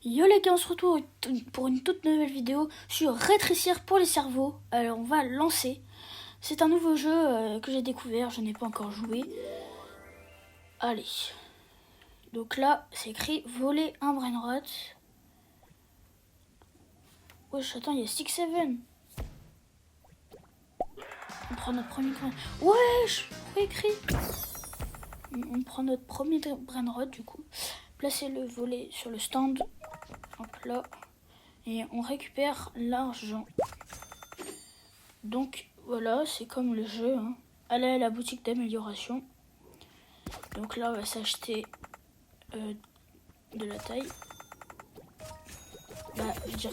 Yo les gars, on se retrouve pour une toute nouvelle vidéo sur rétrécir pour les cerveaux. Alors on va lancer. C'est un nouveau jeu que j'ai découvert, je n'ai pas encore joué. Allez. Donc là, c'est écrit voler un brainrot. Wesh, attends, il y a 6-7. On prend notre premier brainrot. Wesh, pourquoi écrit? On prend notre premier brainrot du coup. Placez-le voler sur le stand. Donc là. Et on récupère l'argent. Donc voilà, c'est comme le jeu. Allez à la boutique d'amélioration. Donc là, on va s'acheter de la taille. Je veux dire,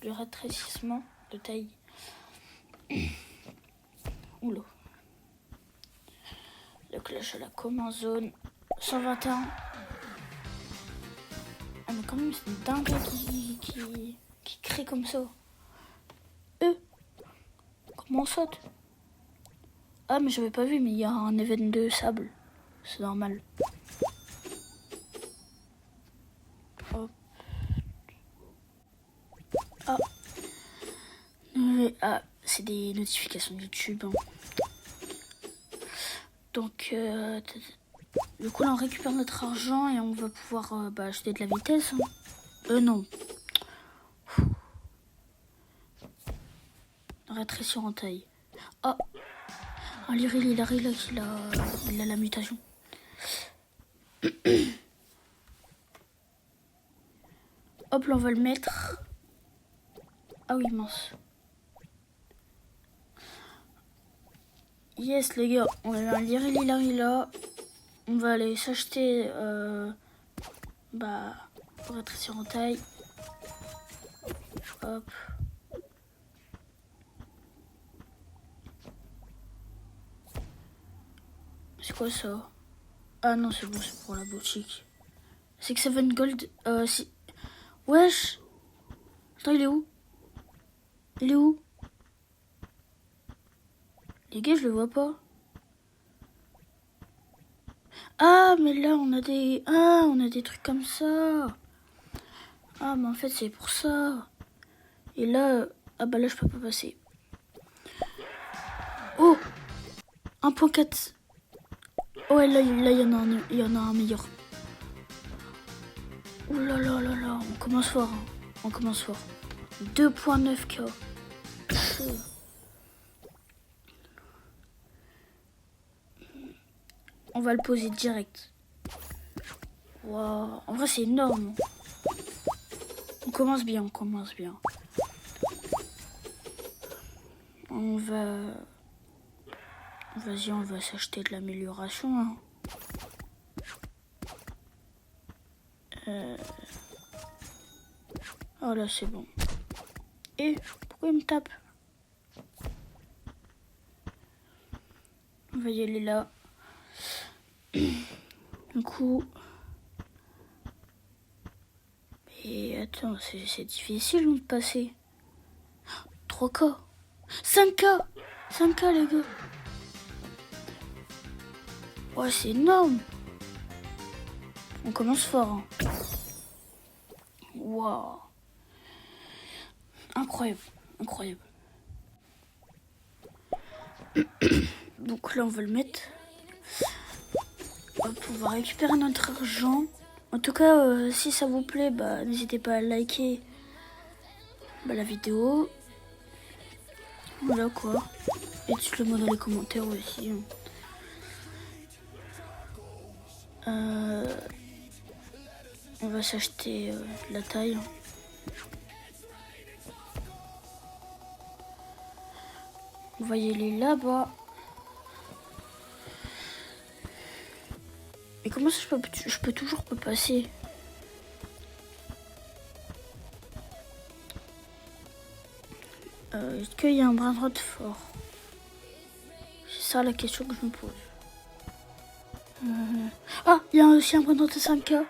le rétrécissement de taille. Oula. Donc là, je la comme en zone 121. Ah, mais quand même, c'est une dingue qui crée comme ça. Comment on saute? Ah, mais j'avais pas vu, mais il y a un événement de sable. C'est normal. Hop. Ah, c'est des notifications de YouTube. Donc, du coup, là, on récupère notre argent et on va pouvoir acheter de la vitesse. Non. Rétrécir en taille. Ah, un Lyril, il a la mutation. Hop, là, on va le mettre. Ah oui, mince. Yes, les gars, on a un Lyril, là. On va aller s'acheter rétrécir en taille. Hop. C'est quoi ça? Ah non, c'est bon, c'est pour la boutique. 6-7 gold. Wesh! Attends, il est où? Il est où? Les gars, je le vois pas. Ah, mais là, on a des trucs comme ça. Ah, mais en fait, c'est pour ça. Et là, là, je peux pas passer. Oh! 1.4. Ouais, là, il y en a un meilleur. Ouh là là là là, on commence fort. On commence fort. 2.9K. On va le poser direct. Waouh, en vrai, c'est énorme. On commence bien, On va... Vas-y, on va s'acheter de l'amélioration. Oh là, c'est bon. Et pourquoi il me tape? On va y aller là. Du coup... Et attends, c'est difficile de passer. 3K. 5K. 5K, les gars. Ouais, c'est énorme. On commence fort. Waouh. Incroyable. Donc là, on va le mettre. Hop, on va récupérer notre argent. En tout cas, si ça vous plaît, n'hésitez pas à liker la vidéo. Voilà quoi. Et dites-le moi dans les commentaires aussi. On va s'acheter la taille. On va y aller là-bas. Mais comment ça je peux toujours pas passer? Est-ce qu'il y a un brainrot fort? C'est ça la question que je me pose. Ah, il y a aussi un brainrot de 5K.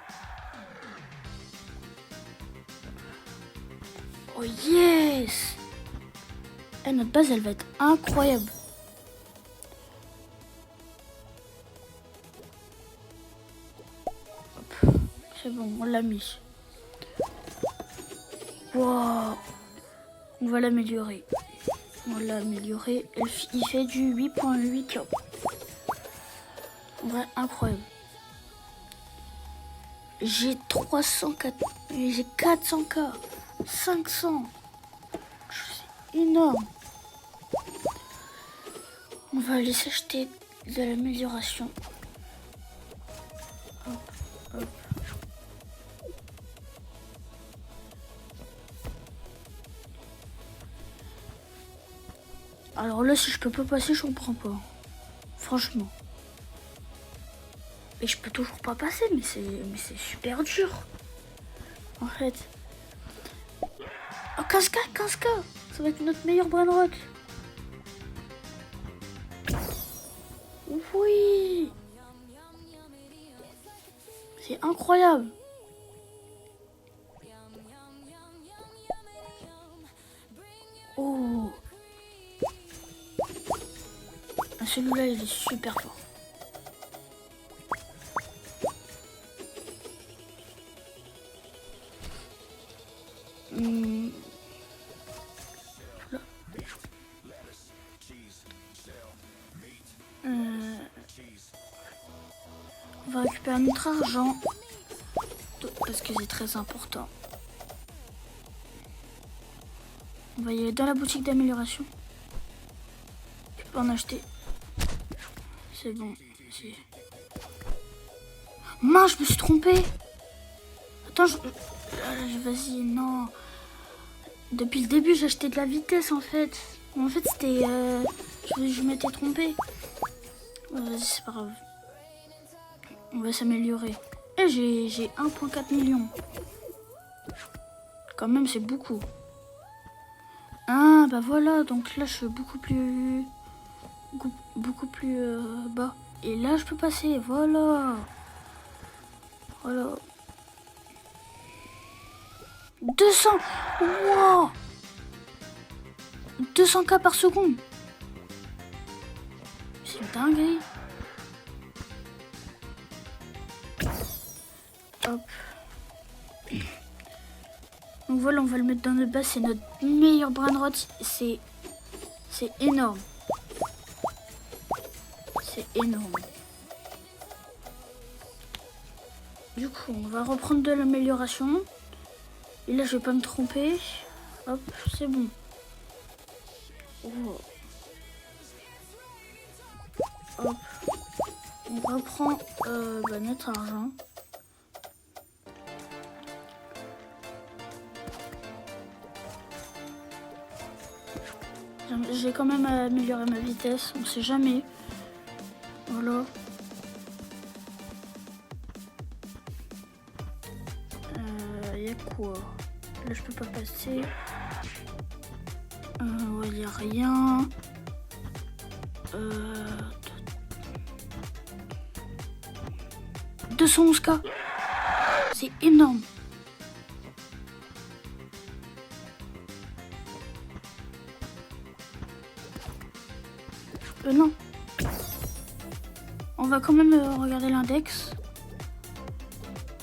Oh yes! Notre base, elle va être incroyable. Hop. C'est bon, on l'a mis. Wow. On va l'améliorer. On l'a amélioré. Il fait du 8.8K. En vrai, incroyable. J'ai 304. J'ai 400K. 500. C'est énorme. On va aller s'acheter de l'amélioration. Hop, hop. Alors là, si je peux pas passer, je comprends pas. Franchement. Et je peux toujours pas passer, mais c'est super dur. En fait. Oh, 15K, 15K. Ça va être notre meilleur brainrot. Oui. C'est incroyable. Oh. Celui-là, il est super fort. On va récupérer notre argent parce que c'est très important. On va y aller dans la boutique d'amélioration. Tu peux en acheter. C'est bon. Mince, je me suis trompée. Attends, vas-y, non. Depuis le début, j'ai acheté de la vitesse en fait. En fait, c'était... je m'étais trompée. Vas-y, c'est pas grave. On va s'améliorer. Et j'ai 1,4 million. Quand même, c'est beaucoup. Ah, bah voilà. Donc là, je suis beaucoup plus bas. Et là, je peux passer. Voilà. Voilà. 200. Wow. 200K par seconde. C'est une dinguerie. Hop. Donc voilà, on va le mettre dans notre base. C'est notre meilleur brainrot. C'est énorme. C'est énorme. Du coup, on va reprendre de l'amélioration. Et là, je vais pas me tromper. Hop, c'est bon. Oh. Hop. On reprend notre argent. J'ai quand même amélioré ma vitesse, on sait jamais. Voilà. Y a quoi? Là je peux pas passer. Ouais, y a rien. 211K. C'est énorme. Non. On va quand même regarder l'index.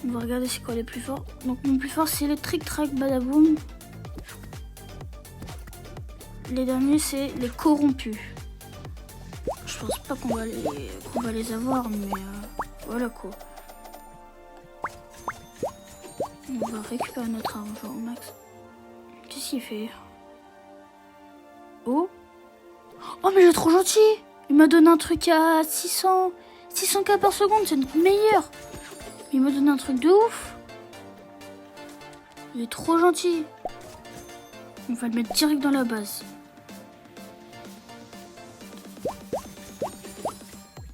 On va regarder c'est quoi les plus forts. Donc mon plus fort c'est le Trick Track Badaboom. Les derniers c'est les corrompus. Je pense pas qu'on va les avoir, mais voilà quoi. On va récupérer notre argent au max. Qu'est-ce qu'il fait? Oh. Oh mais il est trop gentil. Il m'a donné un truc à 600K par seconde, c'est notre meilleur. Il m'a donné un truc de ouf. Il est trop gentil. On va le mettre direct dans la base.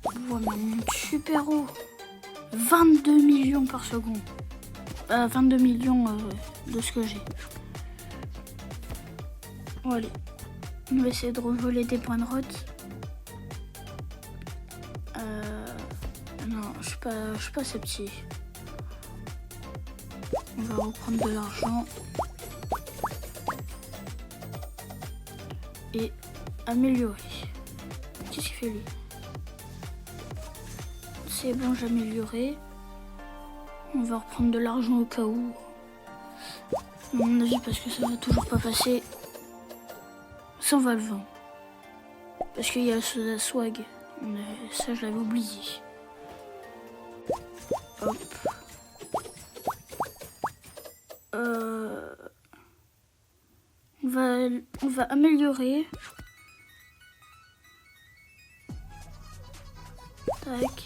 Oh mais on monte super haut. 22 millions par seconde. 22 millions de ce que j'ai. Bon allez. On va essayer de revoler des points de route. Non, je suis pas assez petit. On va reprendre de l'argent. Et améliorer. Qu'est-ce qu'il fait lui? C'est bon, j'ai amélioré. On va reprendre de l'argent au cas où. À mon avis, parce que ça va toujours pas passer. Ça, on va le vendre. Parce qu'il y a le swag. Ça, je l'avais oublié. Hop. On va améliorer. Tac.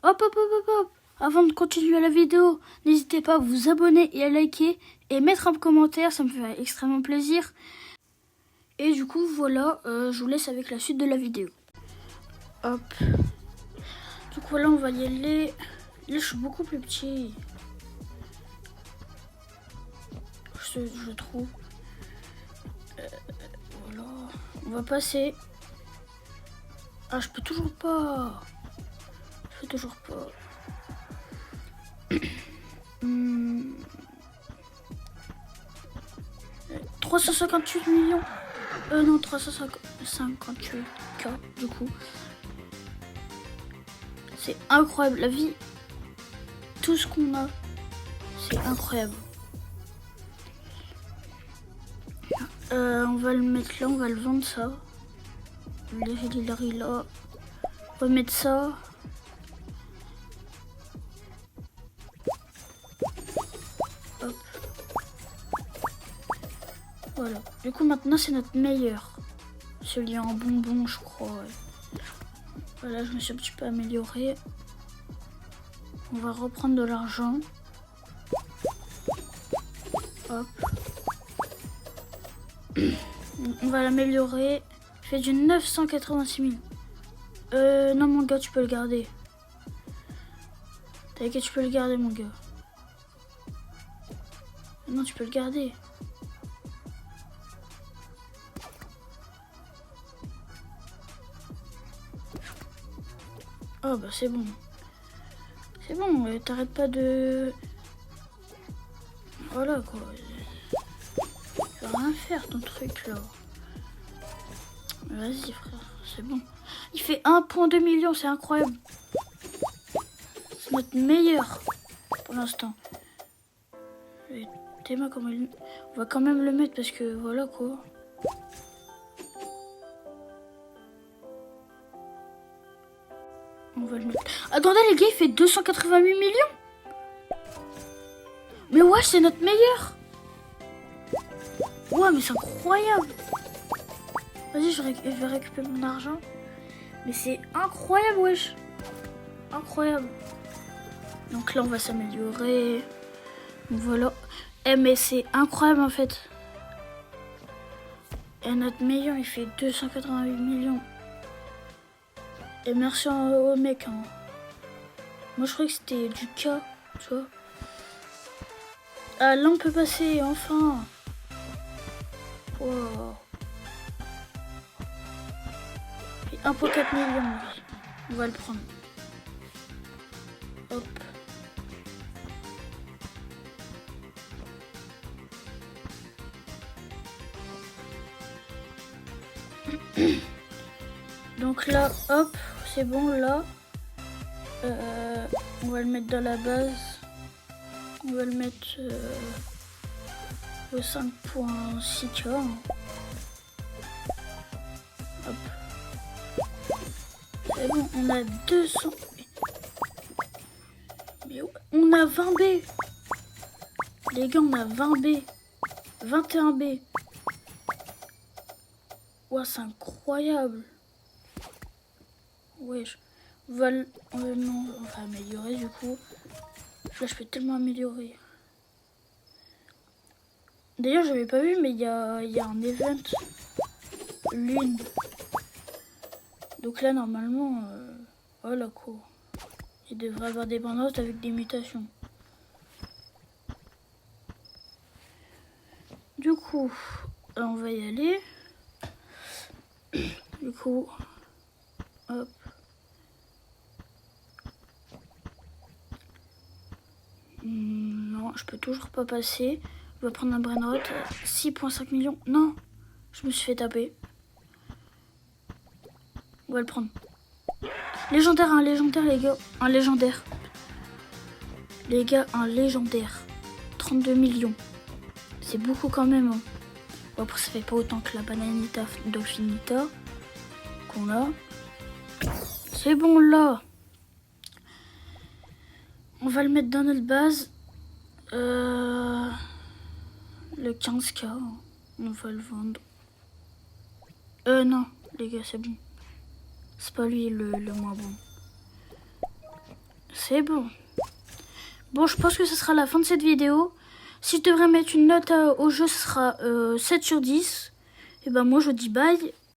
Hop, hop, hop, hop, hop. Avant de continuer la vidéo, n'hésitez pas à vous abonner et à liker et mettre un commentaire, ça me fait extrêmement plaisir. Et du coup, voilà, je vous laisse avec la suite de la vidéo. Hop. Du coup, là, on va y aller. Là, je suis beaucoup plus petit. Je trouve. Voilà. On va passer. Ah, je peux toujours pas. Je peux toujours pas. 358 millions. Non, 358K du coup. C'est incroyable. La vie, tout ce qu'on a, c'est incroyable. On va le mettre là, on va le vendre ça. Le Hilary là. On va mettre ça. Hop. Voilà. Du coup, maintenant, c'est notre meilleur. Celui en bonbon, je crois. Ouais. Voilà, je me suis un petit peu améliorée. On va reprendre de l'argent. Hop. On va l'améliorer. Il fait du 986 000. Non, mon gars, tu peux le garder. T'inquiète, tu peux le garder, mon gars. Non, tu peux le garder. Oh, bah c'est bon. C'est bon, t'arrêtes pas de... Voilà, quoi. Tu vas rien faire, ton truc, là. Vas-y, frère, c'est bon. Il fait 1,2 million, c'est incroyable. C'est notre meilleur, pour l'instant. Théma, comment il... On va quand même le mettre, parce que, voilà, quoi. On va le mettre... Attendez, les gars, il fait 288 millions. Mais ouais, c'est notre meilleur. Ouais, mais c'est incroyable. Vas-y, je vais récupérer mon argent. Mais c'est incroyable, wesh. Incroyable. Donc là, on va s'améliorer. Voilà. Mais c'est incroyable, en fait. Et notre meilleur, il fait 288 millions. Et merci au mec. Hein. Moi, je croyais que c'était du cas, tu vois. Ah, là, on peut passer, enfin. Wow. 1,4 million, oui. On va le prendre. Hop. Donc là, hop, c'est bon, là. On va le mettre dans la base. On va le mettre au 5,6K. Hop. C'est bon, on a 200. Mais on a 20 B. Les gars, on a 20 B. 21 B. Ouah, c'est incroyable. Wesh. On va améliorer du coup. Là, je peux tellement améliorer. D'ailleurs, j'avais pas vu, mais il y a un event lune. Donc là, normalement, voilà quoi. Il devrait avoir des bandes avec des mutations. Du coup, on va y aller. Du coup, hop. Non, je peux toujours pas passer. On va prendre un brainrot. 6,5 millions. Non, je me suis fait taper. On va le prendre. Légendaire, un légendaire, les gars. Un légendaire. Les gars, un légendaire. 32 millions. C'est beaucoup quand même. Hein. Bon, après, ça fait pas autant que la bananita dolphinita qu'on a. C'est bon là. On va le mettre dans notre base. Le 15K. On va le vendre. Non, les gars, c'est bon. C'est pas lui le moins bon. C'est bon. Bon, je pense que ce sera la fin de cette vidéo. Si je devrais mettre une note au jeu, ce sera 7 sur 10. Et ben moi, je dis bye.